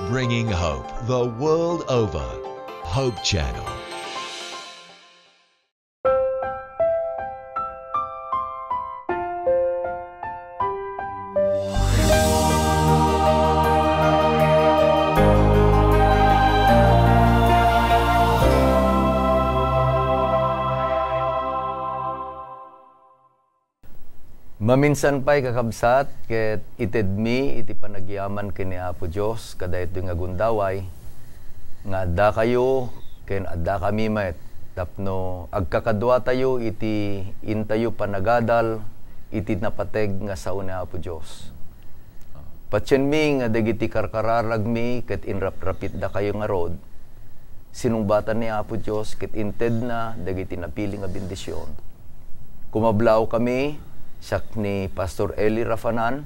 Bringing hope the world over. Hope Channel. Maminsan pa'y kakabsat, ket ited mi, iti panagyaman kini Apo Diyos, kada ito nga gundaway, nga adda kayo, ken adda kami met, tapno agkakadwa tayo, iti intayo panagadal, iti napateg nga sao ni Apo Diyos. Patyen mi, nga dagiti karkararag mi, ket inrap-rapit da kayo nga rod, sinungbatan ni Apo Diyos, ket inted na, dagiti napili nga bendisyon. Kumablaw kami, siyak ni Pastor Eli Rafanan,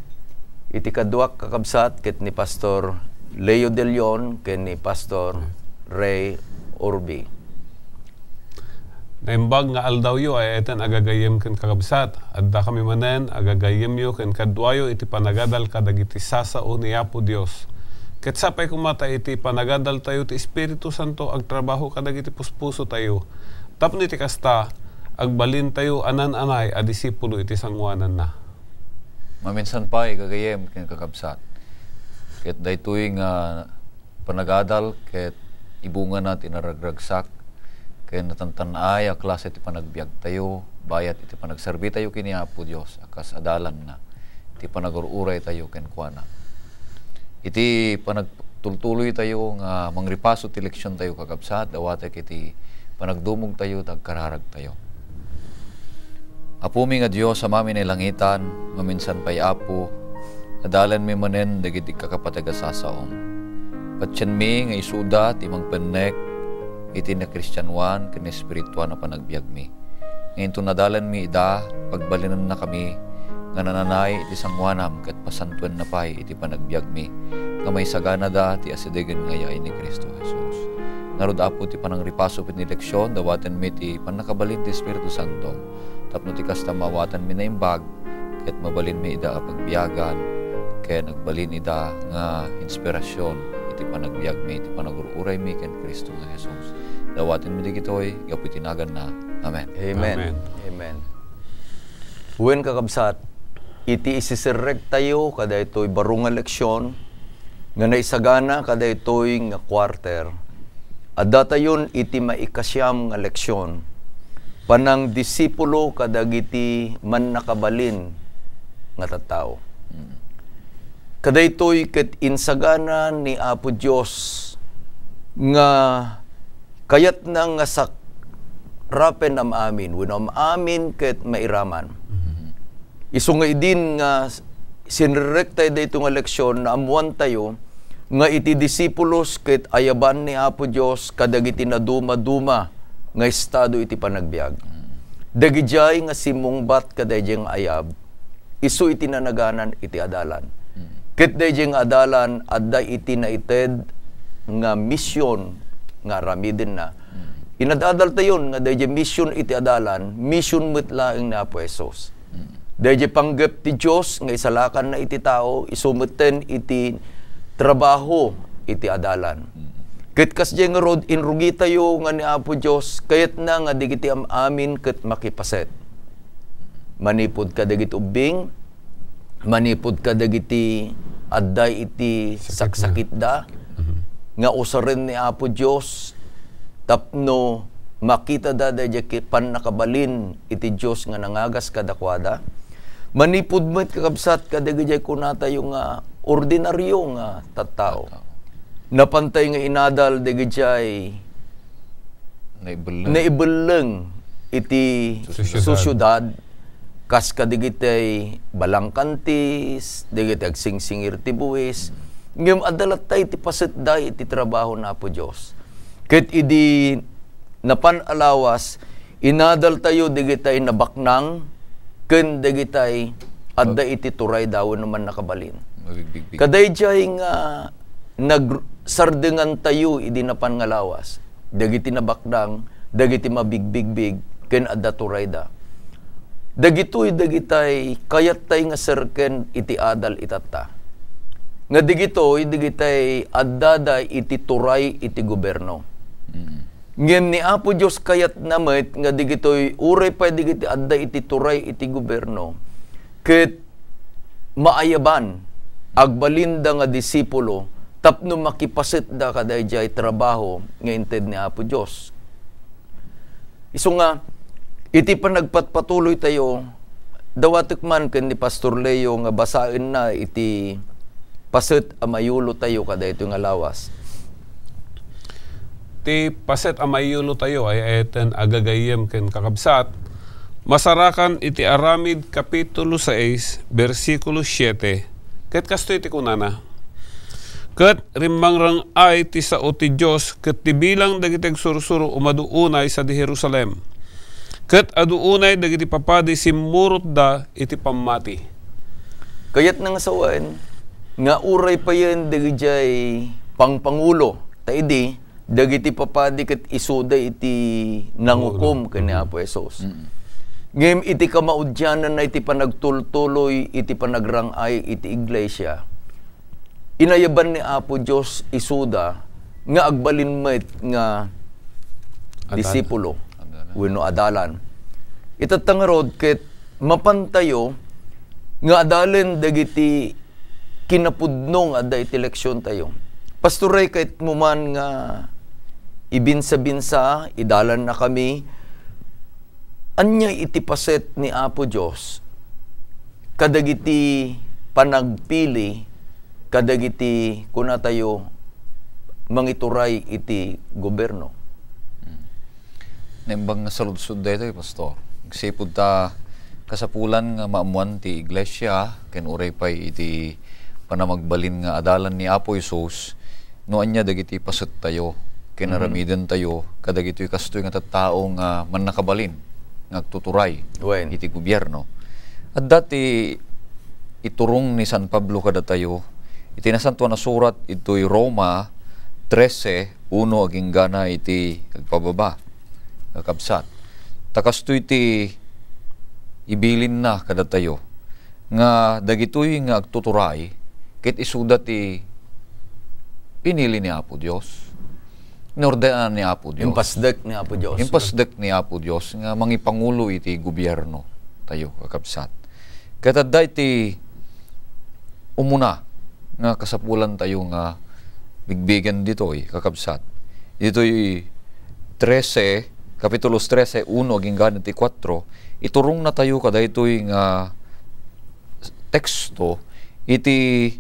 iti kaduak kakabsat ket ni Pastor Leo De Leon ken ni Pastor Ray Orbi. Naimbag nga aldaw yo ay etan agagayem ken kakabsat. Adda kami manen agagayem yo ken kadwayo iti panagadal kadagiti sasao ni Apo Dios. Ket sapay kumata iti panagadal tayo ti Espiritu Santo agtrabaho kadagiti puspuso tayo. Tapno iti kasta agbalin tayo anan-anay a disipulo iti sangwanan na. Maminsan pa gagayem ken kakabsat. Ket daytoy nga panagadal ket ibunga na tinaragragsak ken natantanay a klase ti panagbiag tayo, bayat iti panagserbi tayo kini Apo Dios akas adalan na. Iti panagururay tayo ken kuana. Iti panagtultuloy tayo nga mangripaso ti leksyon tayo kakabsat, dawatek iti panagdumog tayo tagkararag tayo. Apo mi nga Diyos sa mami na langitan, maminsan pa'y Apo, adalan mi manen dagiti kakapatag sasaom. Patyan mi nga isuda timang pennek, iti na Kristyanuan, ken espirituan na panagbiag mi. Ngayon to nadalan mi ida, pagbalinan na kami, nga nananay iti sangwanam, ket pasantuen na pa'y iti panagbiag mi, nga may sagana da ti asidegan nga yaay ni Kristo Jesus. Narod Apo ti panangripaso pit ni leksyon, dawaten mi ti panakabalin ti Espiritu Santo, tapno ti kasta mawatan mi na imbag, ket mabalin mi ida a pagbiyagan, kaya nagbalin ida nga inspirasyon, iti panagbiag mi, iti panagururay mi ken Kristo nga Jesus. Dawaten mi digitoy, gapu tinagan na. Amen. Amen. Amen. Amen. Wen kakabsat, iti isisirek tayo, kada ito'y barong nga leksyon, nga naisagana, kada ito'y nga quarter. Adda tayon iti maikasyam nga leksyon, panang disipulo kadagiti man nakabalin nga tattao. Kada ito'y ket insagana ni Apo Diyos nga kayat na nga rapen am amin, wenno am amin ket mairaman. Isu nga idin nga sinrekta dayto nga leksyon na amuan tayo nga iti disipulos ket ayaban ni Apo Diyos kadagiti na duma-duma nga estado iti panagbiag. Dagijay nga simungbat kadayjay nga ayab, isu iti nanaganan iti adalan. Ket dayjay nga adalan adda iti naited nga misyon nga ramiden na. Inadadal tayon nga dayjay misyon iti adalan, misyon met laeng na Apo Jesus. Dayjay panggep ti Dios nga isalakan na iti tao, isumeten iti trabaho iti adalan. Ket kasjay nga rod inrugi tayo nga ni Apo Dios kayat na nga digiti am amin ket makipaset. Manipod ka dagiti ubing, manipod ka dagiti adday iti saksakit da, nga usaren ni Apo Dios tapno makita da dayjay pan nakabalin iti Dios nga nangagas kadakwada. Manipod met kakabsat kadagiti kunata yung ordinaryo nga tattao. Napantay nga inadal dagijay naibeleng iti susyudad kas kadigitay balangkantis, digitay agsingsingir ti buwis. Ngem adalat tay ti pasetday iti trabaho na Apo Dios. Ket idi napanalawas inadal tayo digitay nabaknang ken digitay adda iti turay daw naman nakabalin. Kadayjay nga nagsardengan tayo idi napangalawas. Dagiti nabakdang, dagiti mabigbigbig, ken adda turay da. Dagitoy dagitay kayat tay nga serken iti adal itata. nga digitay adada iti turay iti gobyerno. Ngem ni Apo Dios kayat namet nga digitoy uray pa digiti adda iti turay iti gobyerno. Ket maayaban agbalinda nga disipulo tapno makipasit da kadayjay trabaho nga inted ni Apo Dios. Isu nga iti panagpatpatuloy tayo dawatek man ken ni Pastor Leo nga basaen na iti paset amayulo tayo kadayto nga lawas. Ti paset amayulo tayo ay eten agagayem ken kakabsat. Masarakan iti Aramid Kapitulo 6, versikulo 7. Ket kastoy ti kunana. Ket rimmangrang ay ti sao ti Dios ket ti bilang dagiti sursuro umaduunay sa di Jerusalem. Ket aduunay dagiti papadi simmurot da iti pammati. Kayat nang sawan nga uray pa yan dagiti pangpangulo taidi dagiti papadi ket isuda iti nangukom ken ni Apo Hesus. Ngem iti kamaudyanan na iti panagtultuloy iti panagrangay iti iglesia. Inayaban ni Apo Dios isuda nga agbalin met nga disipulo wenno adalan. Itatangarod ket mapantayo nga adalen dagiti kinapudnong adda iti leksyon tayo. Pastoray kahit mo man nga ibinsa-binsa, idalan na kami, anyay iti paset ni Apo Dios kadagiti panagpili, kadagiti kuna tayo mangituray iti gobyerno. Nembang nga saludsud dito, Pastor. Nagsipod ta kasapulan nga maamuan ti iglesia, ken uray pay iti panamagbalin nga adalan ni Apo Hesus, no anya dagiti paset tayo, kinaramiden tayo, kadagito'y kastoy nga tattao nga man nakabalin, nga tuturay, iti gobyerno. At dati, iturong ni San Pablo kada tayo, iti nasanto na surat, ito'y Roma 13, 1 aging gana iti agpababa, kakabsat. Takastoy iti ibilin na kada tayo, nga dagito'y nga agtuturay, ket isuda ti pinili ni Apo Dios. Inordenan ni Apo Dios. Impasdek ni Apo Dios. Impasdek ni Apo Dios nga mangipangulo iti gobyerno tayo kakabsat. Katadda iti umuna nga kasapulan tayo nga bigbigan dito'y kakabsat. Dito'y 13, Kapitulos 13, 1 aging gana iti 4, iturong na tayo kada ito'y nga teksto iti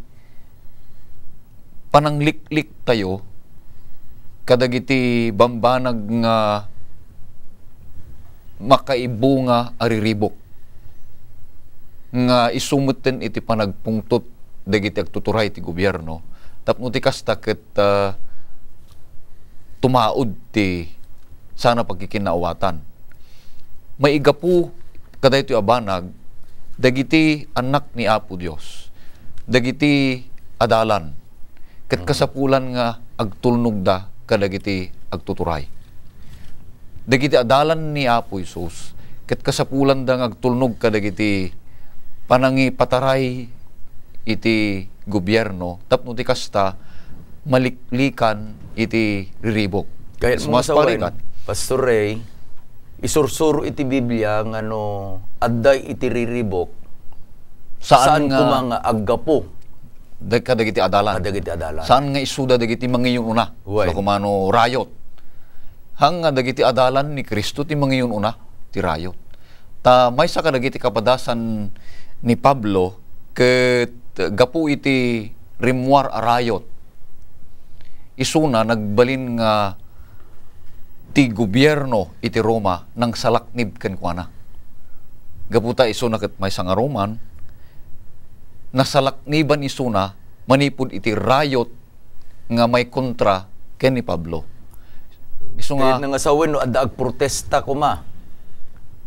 panangliklik tayo kadagiti bambanag nga makaibunga ariribok nga isumutten iti panagpungtot dagiti agtuturay ti gobyerno tapno ti kasta ket tumaod ti sana pagkikinaawatan. Maigapu kadaytoy abanag dagiti anak ni Apo Dios, dagiti adalan ket kasapulan nga agtulnog da kadagiti agtuturay. Dagiti adalan ni Apo Hesus ket kasapulan da nga agtulnog kadagiti panangi pataray iti gobyerno tapno ti kasta maliklikan iti riribok. Kaya mo sawen, Pastor Ray, isursuro iti Biblia nga no adday iti riribok saan kumanga aggapo kadagiti adalan. Kadagiti adalan. Saan nga isuda dagiti mangiyon una? Sa kumano rayot. Hang nga dagiti adalan ni Kristo ti mangiyon una ti rayot. Ta may sa kadagiti kapadasan ni Pablo ket gapu iti rimwar a rayot. Isuna nagbalin nga ti gobyerno iti Roma nang salaknib ken kuana. Gaputa isuna ket may nga Roman nasalakniban isuna manipod iti rayot nga may kontra ken ni Pablo. Isu nga nangasawen no adda agprotesta kuma.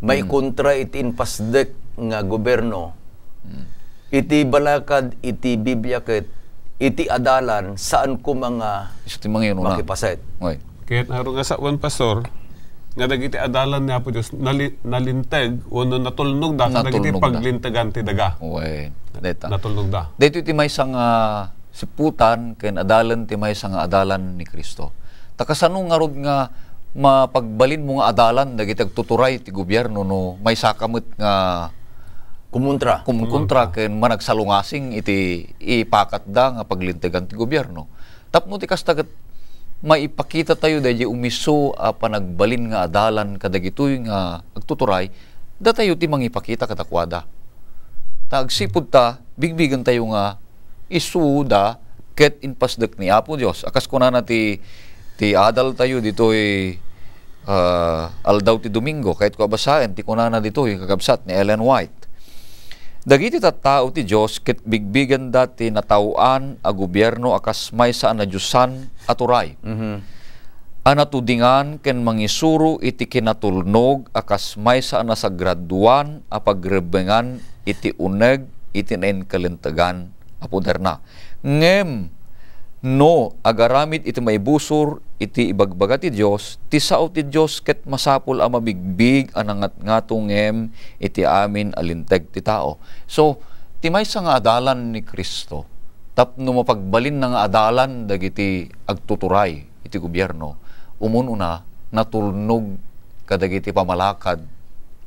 May kontra iti inpasdek nga gobyerno. Iti balakad iti Biblia ket iti adalan saan ko mga makipaset. Okay. Kaya naroon nga sa one pastor, nga dagiti adalan ni Apo Dios nalinteg uno natulnog da dagiti paglintegan ti daga. Okay. Deta. Natulnog da. Dito iti may sang siputan ken adalan ti maysa nga adalan ni Kristo. Takasano nga rod nga mapagbalin mo nga adalan dagiti agtuturay ti gobyerno no may sakamot nga kumunkontra ken managsalungasing iti ipakatda nga paglintegan ti gobyerno. Tapno ti kastagat maipakita tayo dahil umiso panagbalin nga adalan kadagitoy nga agtuturay, da tayo ti mangipakita katakwada. Tagsipod ta, bigbigan tayo nga isuda ket inpasdek ni Apo Dios. Akas ko na ti adal tayo ditoy aldaw ti Domingo, kahit ko abasaen, ti kunana ditoy kakabsat ni Ellen White. Dagiti tattao ti Dios ket bigbigan dati natawaan a gobyerno akas maysa na Diyosan aturay. Anatudingan ken mangisuro iti kinatulnog akas maysa na sagraduan a pagrebengan iti uneg iti nain kalintegan a poderna. Ngem no agaramid iti maibusor iti ibagbaga ti Dios ti sao ti Dios ket masapul a mabigbig anangat ngatungem iti amin alinteg ti tao. So ti maysa nga adalan ni Kristo tapno mapagbalin nga adalan dagiti agtuturay iti gobyerno umununa natulnog kadagiti pamalakad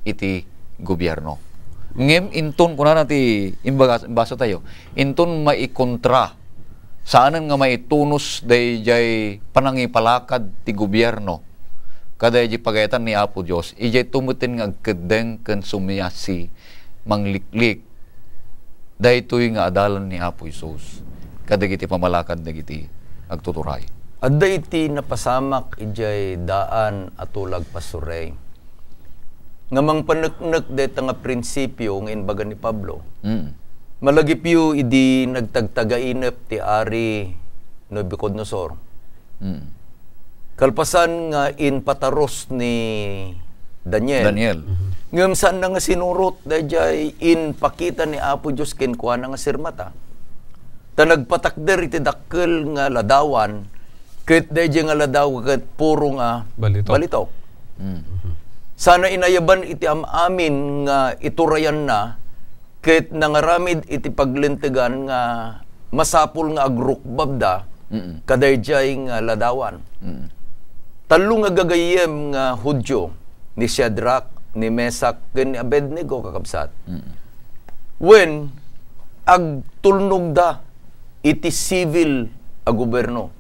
iti gobyerno. Ngem inton kunana ti imbasa tayo inton maikontra saanan nga maitunos dayjay panangipalakad ti gobyerno kadayjay pagayatan ni Apo Dios ijay tumutin nga agkedeng ken sumiyasi mangliklik daytoy nga adalan ni Apo Hesus kadagiti pamalakad dagiti agtuturay. Adda iti napasamak ijay daan atulag pasuray nga mangpaneknek dayta nga prinsipyo nga inbaga ni Pablo. Malagipyo idi nagtagtagainep ti Ari Nabucodonosor. Kalpasan nga in pataros ni Daniel. Ngem saan na nga sinurot dayjay in pakita ni Apo Dios ken kuana nga sirmata. Ta nagpatakder iti dakkel nga ladawan ket dayjay nga ladaw ket puro nga balitok. Sana inayaban iti amin nga iturayan na ket nangaramid iti paglintegan nga masapul nga agrukbabda kadayjay nga ladawan. Talo nga gagayem nga Hudyo ni Shadrach, ni Mesak, ken ni Abednego kakabsat. When agtulnog da iti civil a gobyerno.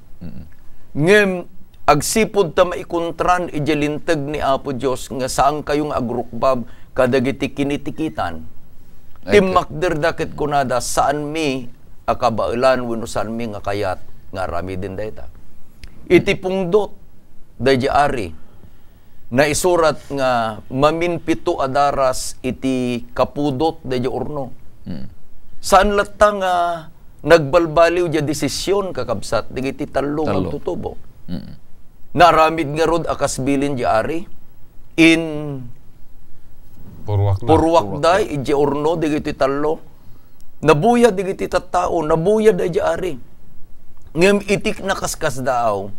Ngem agsipod ta maikontran iti linteg ni Apo Dios nga saan kayong agrukbab kadagiti kinitikitan. Timakder dakit kunada saan mi akabailan wenno saan mi nga kayat nga rami din dayta. Iti pungdot dayjay ari na isurat nga maminpito adaras iti kapudot dayjay urno. Saan latta nga nagbalbaliw ja desisyon kakabsat digiti tallo nga tutubo. Naramid nga rod akas bilin di ari in purwak day iji urno digiti tallo nabuya digiti tattao nabuya day di ari ngem itik nakaskas daaw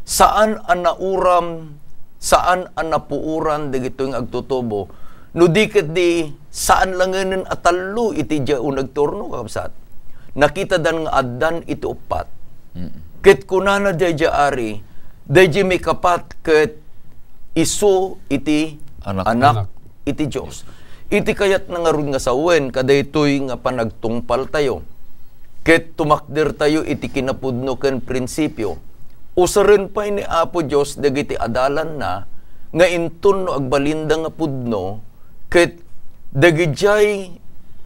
saan an nauram saan an napuuran digito yung agtutubo no diket di saan langanen atallo iti di unagturno kakabsat nakita dan nga addan iti upat ket kunana day di ari day di may kapat ket iso iti anak iti Diyos. Iti kayat na nga rin nga sawen, kada ito'y nga panagtungpal tayo. Ket tumakder tayo iti kinapudno ken prinsipyo. Usarin pa ni Apo Diyos dagiti adalan na, nga inton no agbalinda nga pudno, ket dagijay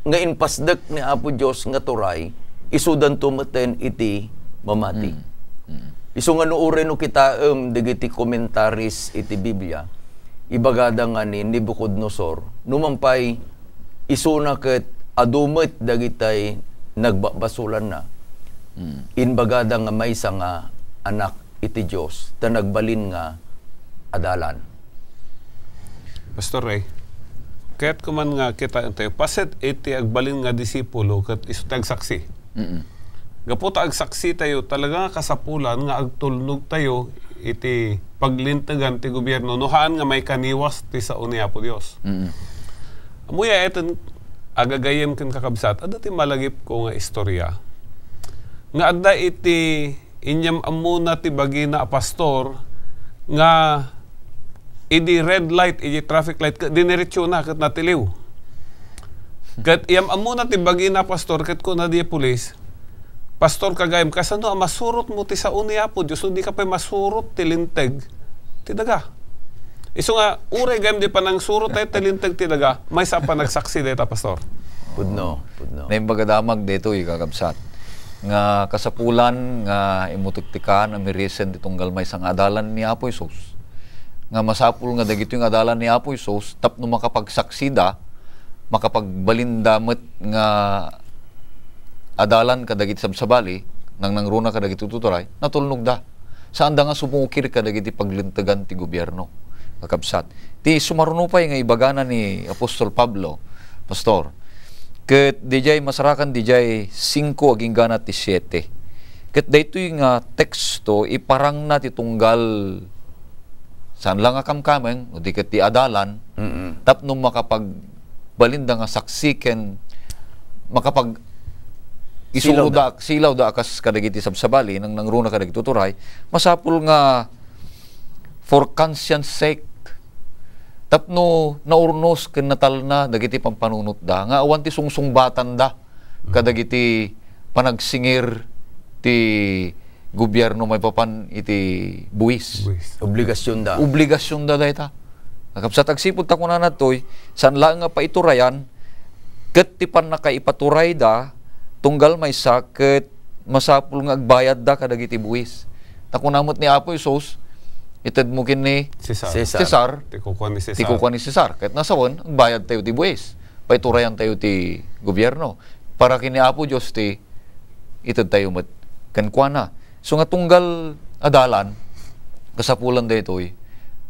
nga inpasdek ni Apo Diyos nga turay, isudan tumeten iti mamati. Isu nga nuuren no kita dagiti komentaris iti Biblia, ibagada nga ni Nabucodonosor, numampay isuna ket adumit dagitay nagbabasulan na. Inbagada nga maysa nga anak iti Dios ta nagbalin nga adalan. Pastor Ray, kaya't kuman nga kita tayo, paset iti agbalin nga disipulo ket isu tagsaksi. Gaputa agsaksi tayo talaga nga kasapulan nga agtulnog tayo iti paglintegan ti gobyerno nohaan nga may kaniwas ti sao ni Apo Dios. Amuya eton agagayem ken kakabsat adda ti malagip ko nga istorya nga adda iti inyam amuna ti bagina a pastor nga idi red light, idi traffic light, diniretso na kat natiliw. Kat iyam amuna ti bagina pastor, kat ko na di pulis, pastor kagayam, kasano masurot mo ti sa uniya po, Diyos, hindi ka pa masurot ti linteg, ti daga. Iso nga, uray gayam di pa nang surot tayo ti linteg ti daga, may sa pa nagsaksi dito, pastor. Pudno. Na yung bagadamag dito, kakabsat. Nga kasapulan, nga imutiktikan, amirisen itong galmay sang adalan ni Apo Isus. Nga masapul nga dagito yung adalan ni Apo Isus, tapno makapagsaksida, makapagbalindamet nga adalan kadagiti sabsabali, nang nangruna kadagiti tuturay, natulnog da. Saan da nga sumukir kadagiti paglintagan ti gobyerno, kakabsat. Ti sumarunupay nga ibagana ni Apostol Pablo, pastor, ket dijay masarakan dijay 5 aging gana ti 7. Ket daytoy nga teksto iparang na ti tunggal saan lang akamkameng o di ket ti adalan tapno makapagbalinda nga saksi ken makapag silaw da akas kadagiti sabsabali nang nangruna kadagiti tuturay masapul nga for conscience sake tapno naurnos ken natal na dagiti pampanunot da nga awan ti sungsungbatan da kadagiti panagsingir ti gobyerno may papan iti buwis. Obligasyon da. Obligasyon da dayta. Nakapsat agsipud ta kunan natoy san lang nga paiturayan ket ti pan nakaipaturay da tunggal may ket masapul nga agbayad da kadagiti buwis. Ta kunamot ni Apo Isus ited mo kini Cesar. Tikukuha ni Cesar. Kahit nasawon, ang bayad tayo ti buwis. Paiturayan tayo ti gobyerno. Para kini Apo Diyos ti ited tayo mat kankwana. So nga tunggal adalan, kasapulan da ito'y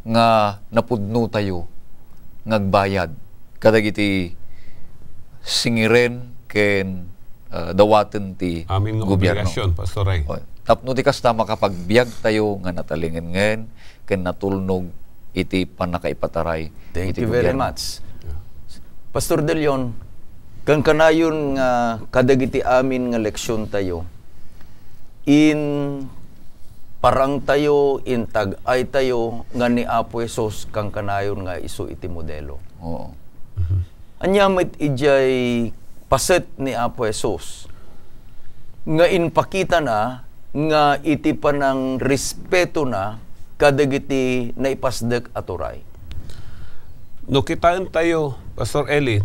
nga napudno tayo ngagbayad. Kadagiti singiren ken dawaten ti aming gobyerno. obligasyon, Pastor Ray. Tapno di kasta makapagbiag tayo nga natalingin ngayon ken natulnog iti panakaipataray. Thank iti you very gobyerno. much. Pastor De Leon, kang kanayon nga kadagiti amin nga leksyon tayo, in parang tayo, in tag-ay tayo, nga ni Apo Esos kang kanayon nga iso iti modelo. Oo. Anyamit ijay paset ni Apo Esos, nga inpakita na, nga iti panang respeto na, kadagiti na ipasdek aturay. No kitaan tayo, Pastor Eli,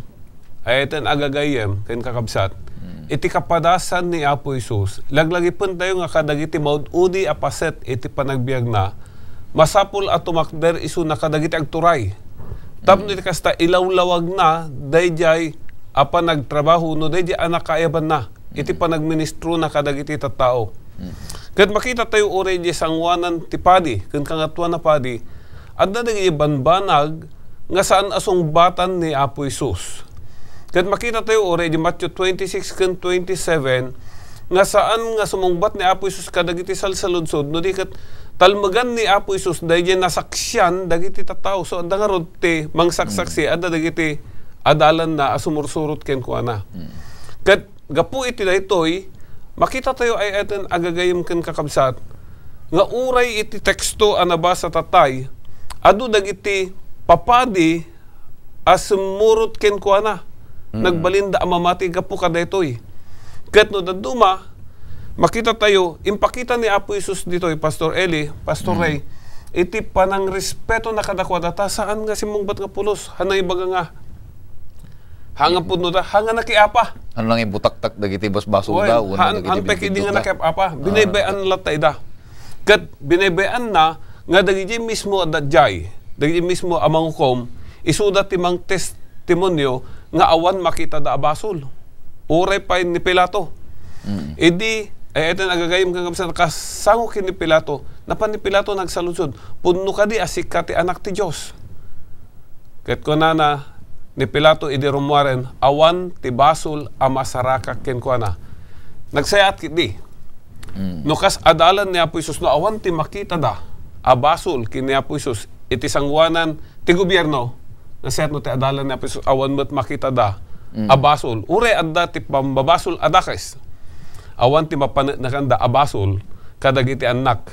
ay iten agagayem, ken kakabsat, iti kapadasan ni Apo Isus, laglagi pun tayo nga kadagiti maud-udi apaset iti panagbiag na, masapul at tumakder isu na kadagiti agturay. Tapno iti kasta ilawlawag na, dayjay apa nagtrabaho, no dayjay anak kaayaban na, iti panagministro na kadagiti tattao. Kat makita tayo ore di sangwanan ti padi, ken kangatuan na padi, at dadagi banbanag nga saan asong batan ni Apo Isus. Kat makita tayo ore di Matthew 26 ken 27 nga saan nga sumungbat ni Apo Isus kadagiti salsaludsod no di kat talmagan ni Apo Isus dayjay nasaksyan dagiti tattao. So adda nga rod ti mangsaksaksi adda dagiti adalan na asumursurot ken kuana. Kat gapu iti daytoy makita tayo ay eten agagayem ken kakabsat nga uray iti teksto anabasa tatay adu dagiti papadi asumurot ken kuana nagbalinda amamati gapu kadaytoy. Ket no daduma makita tayo impakita ni Apo Isus ditoy Pastor Eli, Pastor Ray, iti panang respeto na kadakwada ta saan nga simungbat nga pulos hanay baga nga hanga pudno ta hanga nakiapa. Ano lang ibutak-tak dagiti basbaso da hanpek idi nga nakiapa binaybayan latay da. Ket binaybayan na nga dagiti mismo adjay dagiti mismo amang kom isuda ti mang testimonyo nga awan makita da abasol. Uray pa ni Pilato. Idi ay ito agagayim kang kapsa nakasango kin ni Pilato. Napan ni Pilato nagsaludsod. Punno ka di asik ka ti anak ti Diyos. Ket ko na ni Pilato idi rumwaren awan ti basol a masaraka ken ko na. Nagsayat kit di. No kas adalan ni Apo Isus no awan ti makita da abasol kin ni Apo Isus iti sangwanan ti gobyerno. Nasayat no ti adalan ni Apo Isus awan met makita da abasol. Ure adda ti pambabasol adakes. awan ti mapanakanda abasol kadagiti anak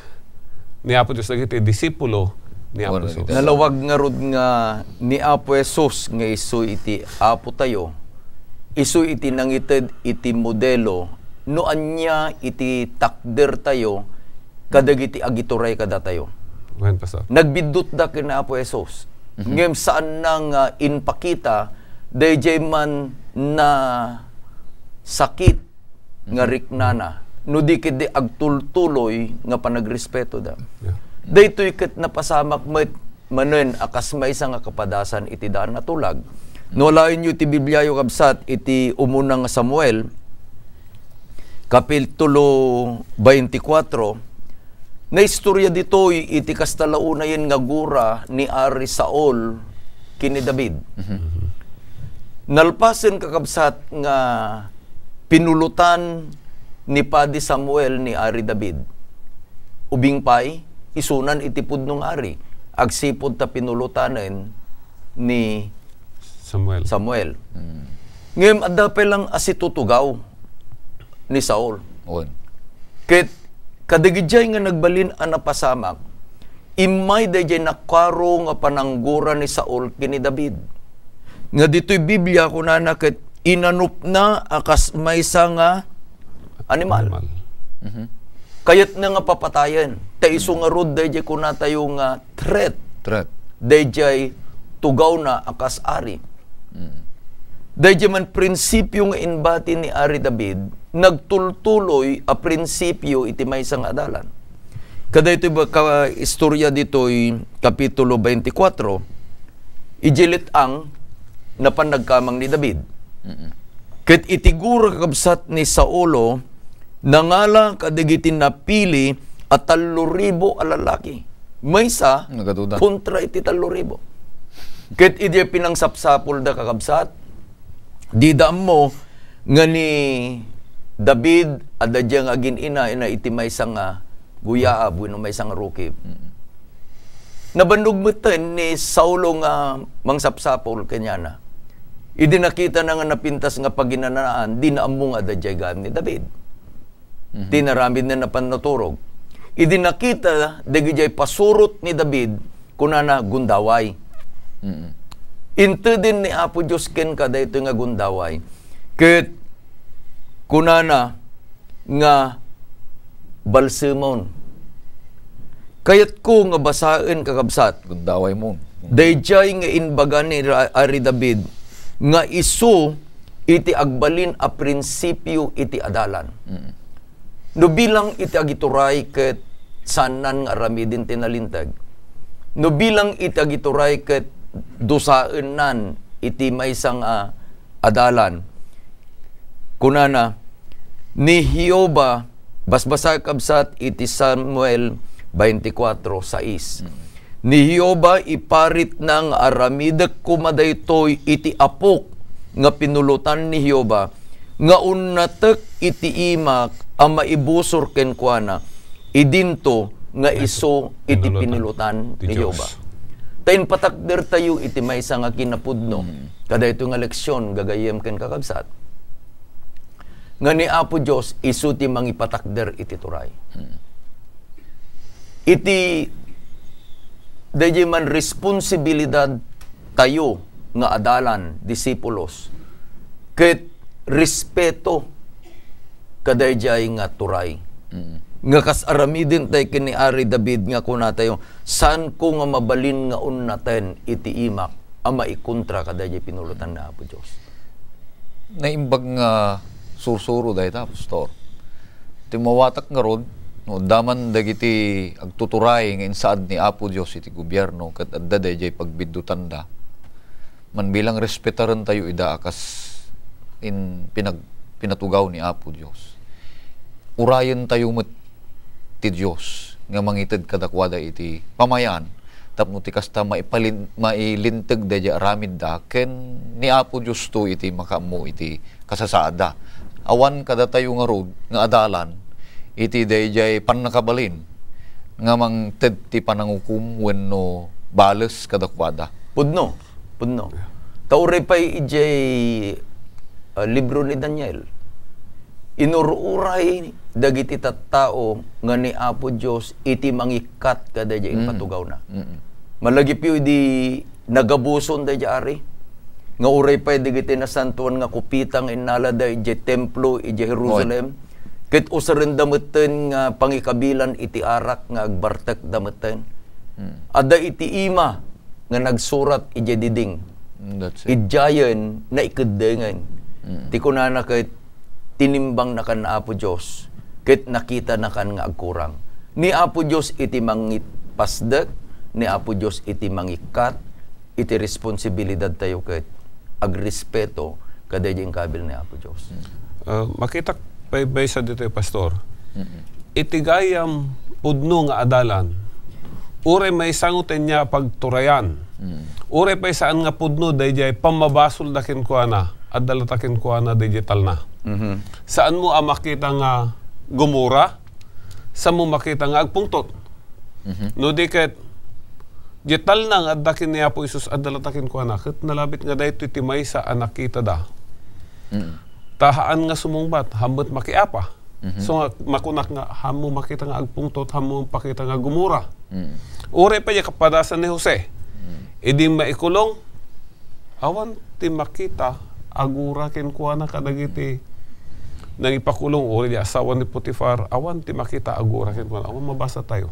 ni Apo Dios dagiti disipulo ni Apo Jesus. Nalawag nga rod nga ni Apo Jesus nga isu iti Apo tayo. Isu iti nangited iti modelo no anya iti takder tayo kadagiti agituray kada tayo. Well, Pastor. Nagbidot da kina Apo Jesus. Ngem saan nang inpakita dayjay man na sakit nga riknana no di kidi agtultuloy nga panagrespeto da. Yeah. Daytoy ket napasamak met manen akas maysa nga kapadasan iti daan na tulag. No lain yu ti Biblia yu kabsat iti umunang Samuel kapitulo 24 na istorya ditoy iti kastalaunayen nga gura ni Ari Saul kini David. Nalpasen kakabsat nga pinulutan ni Padi Samuel ni Ari David. Ubing pay, isunan iti pudnong Ari. Agsipod ta pinulutanen ni Samuel. Ngayon, adapay lang asitutugaw ni Saul. Ket kadigidjay nga nagbalin ang napasamak, imay dayjay nakaro nga pananggura ni Saul kini David. Nga dito'y Biblia kunana ket inanup na akas maysa nga animal. Kayat na nga papatayan. Ta iso nga rod dayjay kunatayo nga threat. Dayjay tugaw na akas ari. Dayjay man prinsipyo nga inbati ni Ari David nagtultuloy a prinsipyo iti maysa nga adalan. Kada ito ba ka istorya dito'y kapitulo 24 ijilit ang napanagkamang ni David. Ket itigura kakabsat ni Saulo nangala kadigiti napili at 3,000 alalaki. Maysa kontra iti 3,000. Ket iti pinangsapsapol da kakabsat di daam mo nga ni David adadya nga ginina ina iti maysa nga guyaab wenno maysa nga rukib. Nabandog meten ni Saulo nga mangsapsapol kanyana. Idi nakita na nga napintas nga paginanaan di naammo nga adadya gam ni David. Di naramid na napannaturog. Idi nakita dagijay pasurot ni David kunana gundaway. Into din ni Apo Diyos ken kada ito nga gundaway. Ket kunana nga balsemon. Kayat ko nga basaen kakabsat. Gundaway mo. Dayjay nga inbaga ni Ari David nga isu iti agbalin a prinsipyo iti adalan. No bilang iti agituray ket sanan nga aramidin tinalintag. No bilang iti agituray ket dusaen nan iti maysang adalan. Kunana ni Hioba basbasa kabsat iti Samuel 24:6. Ni Hioba iparit ng aramidek kumadaytoy iti apok nga pinulutan ni Hioba nga unnatek iti imak ang maibusor kenkwana idinto nga iso iti pinulutan ni Hioba. Tayin patakder tayo iti maysa nga kinapudno. Kada ito nga leksyon gagayem ken kakabsat. Nga ni Apo Diyos isu ti mangipatakder iti turay. Iti dayjay man responsibilidad tayo nga adalan, disipulos. Ket respeto kadayjay nga turay. Nga kas aramidin tay kini Ari David nga kuna tayo san ko nga mabalin nga unnaten iti imak ang maikontra kadayjay pinulutan na Apo Diyos. Naimbag nga sursuro dahi ta, Pastor. Timawatak nga rod, no, daman dagiti agtuturay nga insaad ni Apo Diyos iti gobyerno kat adda dayjay pagbidutan da. Man bilang respetaran tayo ida akas pinatugaw ni Apo Diyos. Urayan tayo met ti Diyos nga mangitid kadakwada iti pamayan tapno ti kasta mailinteg dayjay aramid da ken ni Apo Diyos to iti makaammo iti kasasaada. Awan kada tayo nga rod nga adalan iti dayjay pannakabalin nga mangted ti panangukum wenno bales kadakwada. Pudno. Tauray pa'y ijay libro ni Daniel. inururay dagiti tattao nga ni Apo Dios iti mangikat kada diyan patugaw na. Malagi piyo di nagabuson da ari nga uray pa digiti na santuan nga kupitang inala da iti templo iti Jerusalem. Ket usaren dameten nga pangikabilan iti arak nga agbartek dameten. Ada iti ima nga nagsurat iti diding. That's it. Idjayan na ikedengan. Ti kunana ket tinimbang na kan Apo Dios ket nakita na kan nga agkurang. Ni Apo Dios iti mangipasdek, ni Apo Dios iti mangikat, iti responsibilidad tayo ket agrespeto kada jing kabil ni Apo Dios. Makita pa sa dito, Pastor. Iti gayam pudno nga adalan. Ure may sangutin niya pagturayan. Ure pa saan nga pudno dayjay pamabasol dakin ko na at dalatakin ko na digital na. Saan mo makita nga gumura? Saan mo makita nga agpungtot? No di ket digital na nga dakin niya po Isus at dalatakin ko na ket nalabit nga dayto iti maysa anak kita da. Tahaan nga sumungbat hambet makiapa. So makunak nga hamo makita nga agpungtot, hamo pakita nga gumura. Ure pa niya kapadasan ni Jose. Idi maikulong awan ti makita agura ken kuana kadagiti nang ipakulong uri di asawa ni Potifar awan ti makita agura ken kuana awan mabasa tayo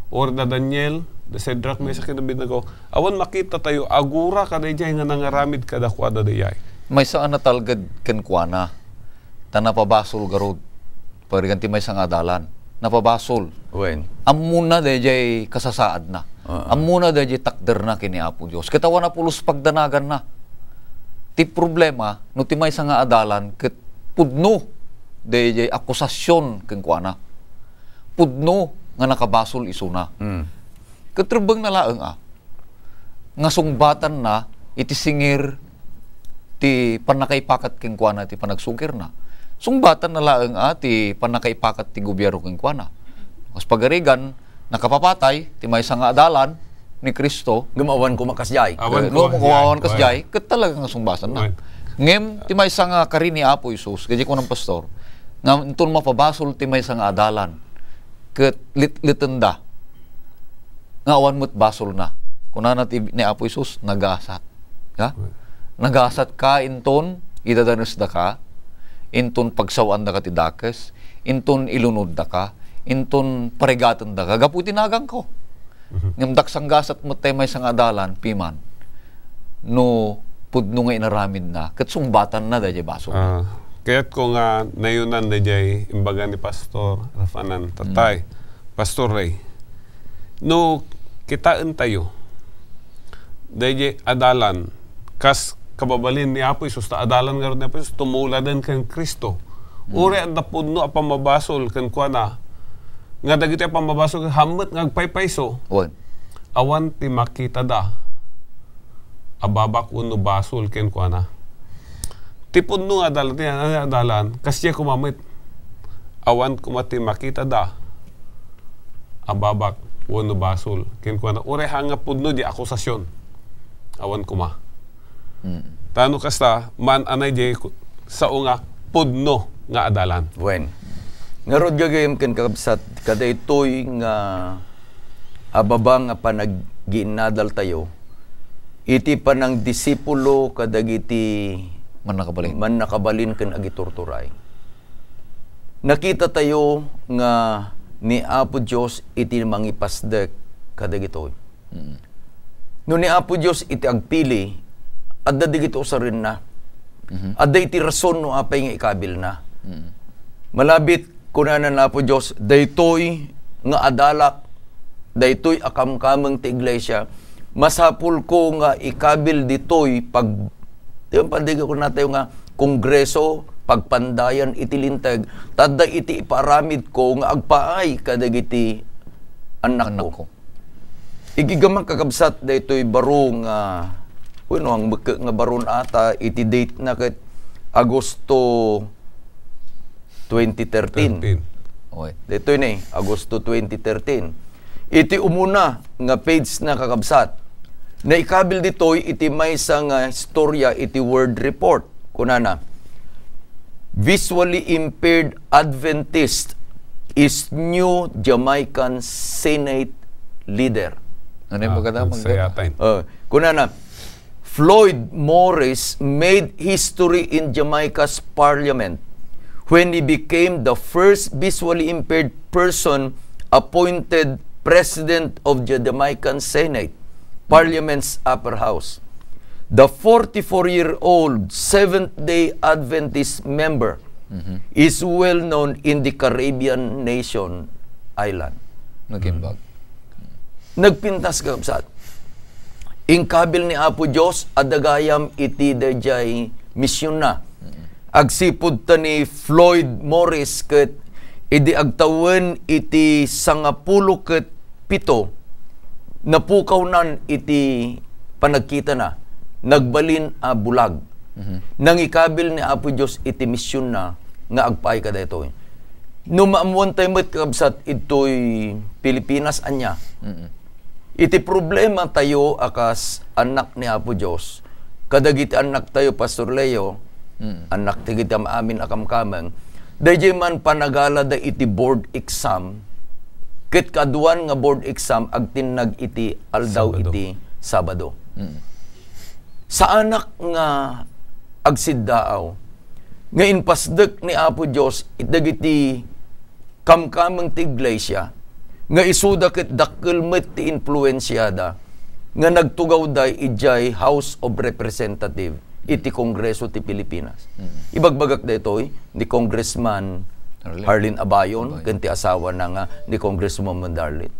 or da Daniel da Sedrak Mesak ken Abednego awan makita tayo agura kadayjay nga nangaramid kada kuada dayay May saan natalgad ken kuana tanapabasol garod pariganti may sang adalan napabasol Wen. amuna dayjay kasasaad na amuna dayjay takder na kini Apo Dios kitawa na pulos pagdanagan na ti problema no ti may nga adalan ket pudno dayjay akusasyon ken kuana pudno nga nakabasol isuna ket rebeng na laeng nga sungbatan na iti singir ti panakaipakat ken kuana ti panagsugir na sungbatan na laeng ti panakaipakat ti gobyerno ken kuana kas pagarigan nakapapatay ti may nga adalan ni Kristo Gumawan ko makasjay. no kuwawan kas jay ket talaga nga sungbasan na ngem ti may nga kari ni Apo Isus gaji ko ng pastor nga inton mapabasol ti may nga adalan ket litenda nga awan mo't basol na kunana ti ni Apo Isus nagasat ha nagasat ka inton idadanos da ka inton pagsawan da ka ti dakes inton ilunod da ka inton paregatan da ka gapu tinagang ko ngem daksanggasat mo tay may sang adalan piman no pudno nga inaramid na ket sungbatan na dayjay basol kaya't ko nga nayunan dayjay imbaga ni Pastor Rafanan tatay Pastor Ray no kitaan tayo dayjay adalan kas kababalin ni Apo Isus ta adalan nga ron ni Apo Isus tumuladan ken Kristo uri at napudno a pamabasol ken kuana nga dagiti pamabasol hammet nga agpaypayso awan ti makita da ababak uno basol ken kuana ti pudno nga adalan kasya kumamit awan kumati makita da ababak uno basol ken kuana ure hanga pudno di akusasyon awan kuma tano kasta man anay jay sa unga pudno nga adalan Wen. Nga rod gagayem ken kakabsat kada itoy nga ababa nga panagginadal tayo iti panang disipulo kadagiti man nakabalin ken agiturturay. Nakita tayo nga ni Apo Dios iti mangipasdek kadagitoy. No ni Apo Dios iti agpili adda digito usarin na. Adda iti rason no apay nga ikabil na. Malabit kunanan na po Diyos, daytoy nga adalak, daytoy akamkameng ti iglesia, masapul ko nga ikabil ditoy pag, diyan pandiga ko natin nga kongreso, pagpandayan itilintag, tada iti iparamid ko nga agpaay kadagiti anak ko. Igigamang kakabsat daytoy baro nga, ang nga baron ata, iti date na kat Agosto 2013. Dito yun Agosto 2013. Iti umuna nga page na kakabsat. Na ikabil ditoy iti may nga istorya iti word report. Kunana, visually impaired Adventist is new Jamaican Senate leader. Ano yung pagkadamang Saya tayo. Kuna na, Floyd Morris made history in Jamaica's parliament when he became the first visually impaired person appointed president of the Jamaican Senate, Parliament's upper house. The 44-year-old Seventh-day Adventist member is well known in the Caribbean nation island. Nagimbag. Nagpintas ka kabsat. Ingkabil ni Apo Diyos, adagayam iti dayjay misyon na. Agsipud ta ni Floyd Morris ket idi agtawen iti 97 napukawnan iti panagkita na. Nagbalin a bulag. Nangikabil ni Apo Diyos iti misyon na nga agpaay ka daytoy. No maamuan tayo met kabsat ito'y Pilipinas anya. Iti problema tayo akas anak ni Apo Diyos. Kadagiti anak tayo, Pastor Leo, anak ti kita maamin akamkamang, dayjay man panagala da iti board exam, ket kaduan nga board exam agtinag iti aldaw Sabado. iti Sabado. Sa anak nga agsiddaaw, nga inpasdek ni Apo Diyos, itagiti kamkamang ti iglesia, nga isuda ket dakkel met ti influensyada, nga nagtugaw day ijay House of Representative, iti Kongreso ti Pilipinas. Ibagbagak daytoy ni Congressman Harlin Abayon, kanti asawa na nga ni Congresswoman Darlene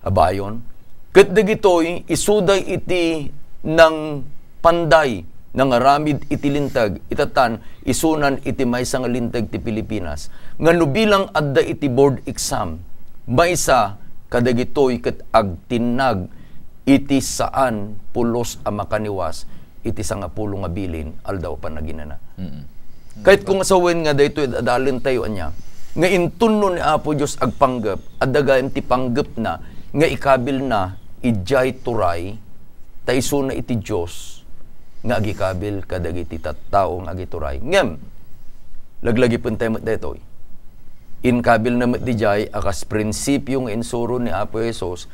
Abayon. Ket dagitoy isuday iti ng panday ng aramid iti lintag, itatan, isunan iti maysa nga lintag ti Pilipinas. Nga nubilang adda iti board exam, maysa kadagitoy ket agtinag iti saan pulos a makaniwas iti 10 nga bilin aldaw pa naginana. Kahit kung asawen nga daytoy adalin tayo anya, nga intunno ni Apo Dios agpanggep, adagayem ti panggep na nga ikabil na ijay turay taiso na iti Dios nga agikabil kadagiti tattao nga agituray. Ngem laglagi pun tayo daytoy. Inkabil na met dijay akas prinsipyo nga insuro ni Apo Jesus,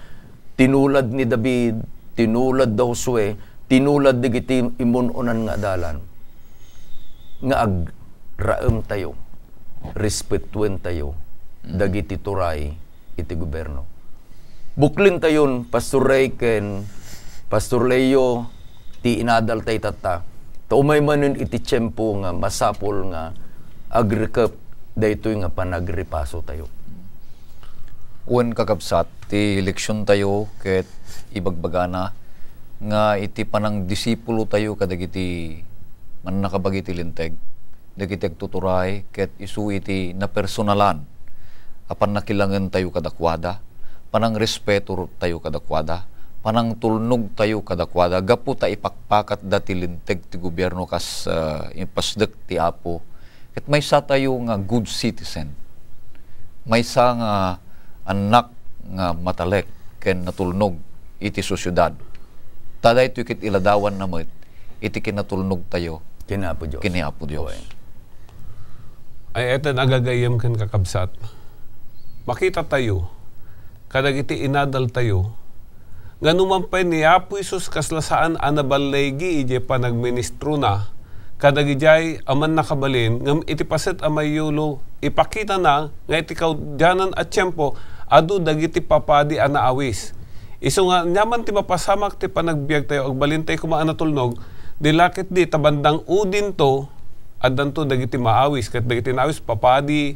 tinulad ni David, tinulad daw Josue, tinulad digiti imununan nga dalan, nga agraem tayo, respetuen tayo, dagiti turay, iti gobyerno. Buklin tayon, Pastor Ray ken Pastor Leo, ti inadal tay tata, taumay manin iti tiyempo nga masapol nga agrikap, daytoy nga panagripaso tayo. Uwan kakabsat, ti leksyon tayo ket ibagbagana nga iti panang disipulo tayo kadagiti man nakabagiti linteg, dagiti agtuturay ket isu iti na personalan apan nakilangan tayo kadakwada, panang respeto tayo kadakwada, panang tulnog tayo kadakwada, gapu ta ipakpakat dati linteg ti gobyerno kas impasdek ti Apo. Ket maysa tayo nga good citizen, maysa nga anak nga matalek ken natulnog iti sosyudad. Taday ito kit iladawan na met, iti kinatulnog tayo Kinapo Diyos. kiniapo Diyos. Ay eto agagayem ken kakabsat. Makita tayo, kadagiti inadal tayo, nga numampay ni Apo Isus kaslasaan anabalegi ije panagministro na, kadagijay aman nakabalin, ngam iti paset amay yulo, ipakita na, nga iti kaudyanan at tiyempo, adu dagiti papadi anaawis. Iso nga, nyaman ti mapasamak ti panagbiag tayo, agbalin tayo kumaan na tulnog, dilakit di tabandang udin to, adan to dagiti maawis, kat dagiti naawis papadi,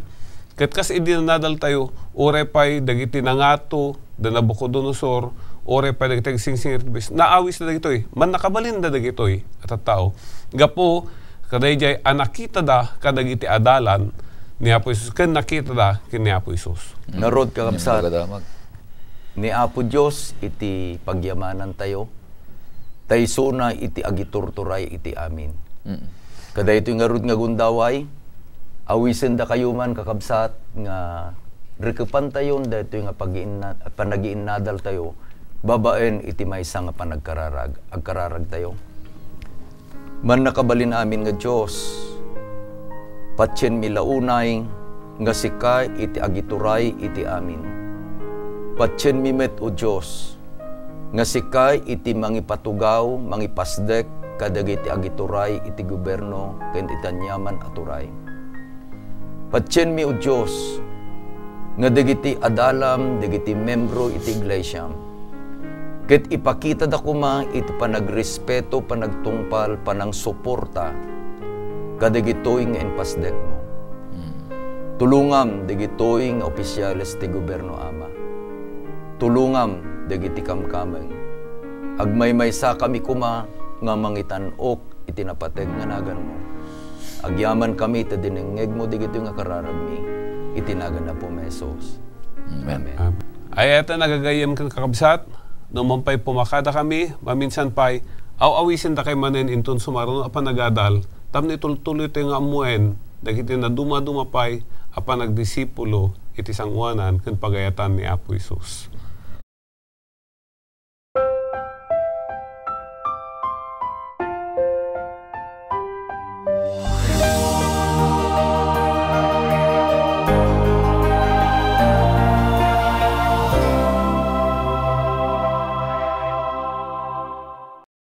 kat kas idinadal tayo, ore pa'y dagiti nangato, danabucodonosor, ore pa'y dagiti singsing naawis na dagitoy, man nakabalin na dagitoy, at tao. Gapo, kadayjay anakita da kadagiti adalan ni Apo Isus, ken nakita da kini Apo Isus. Narod kakabsat, Pagkadamag. ni Apo Diyos iti pagyamanan tayo, tayso na iti agiturturay iti amin. Kada ito nga rod nga gundaway, awisen da kayo man kakabsat nga rekepan tayon da ito nga panagiinnadal tayo, babaen iti maysa nga panagkararag, agkararag tayo. Man nakabalin amin nga Diyos, Patsen mi launay, nga sika iti agituray iti amin. Patsen mi met o Diyos, nga sika iti mangipatugaw, mangipasdek, kadagiti agituray iti gobyerno, ken itanyaman aturay. Patsen mi o Diyos, nga dagiti adalam, dagiti membro iti iglesia, ket ipakita da kuma iti panagrespeto, panagtungpal, panangsuporta, kadagitoy nga inpasdek mo. Tulungam dagitoy nga opisyales ti gobyerno ama. Tulungam dagiti kamkameng. Agmaymaysa kami kuma nga mangitanok iti napateg nga nagan mo. Agyaman kami iti dinengeg mo dagitoy nga kararagmi iti nagan na po mesos. Amen. Ay eto nagagayem kan kakabsat, no mampay pumakada kami, maminsan pa'y aw-awisin da kay manen inton sumaron apan nagadal, tam ni tuloy tayo nga amuen, dagiti na duma-duma pa'y apan nagdisipulo iti sangwanan kan pagayatan ni Apo Isus.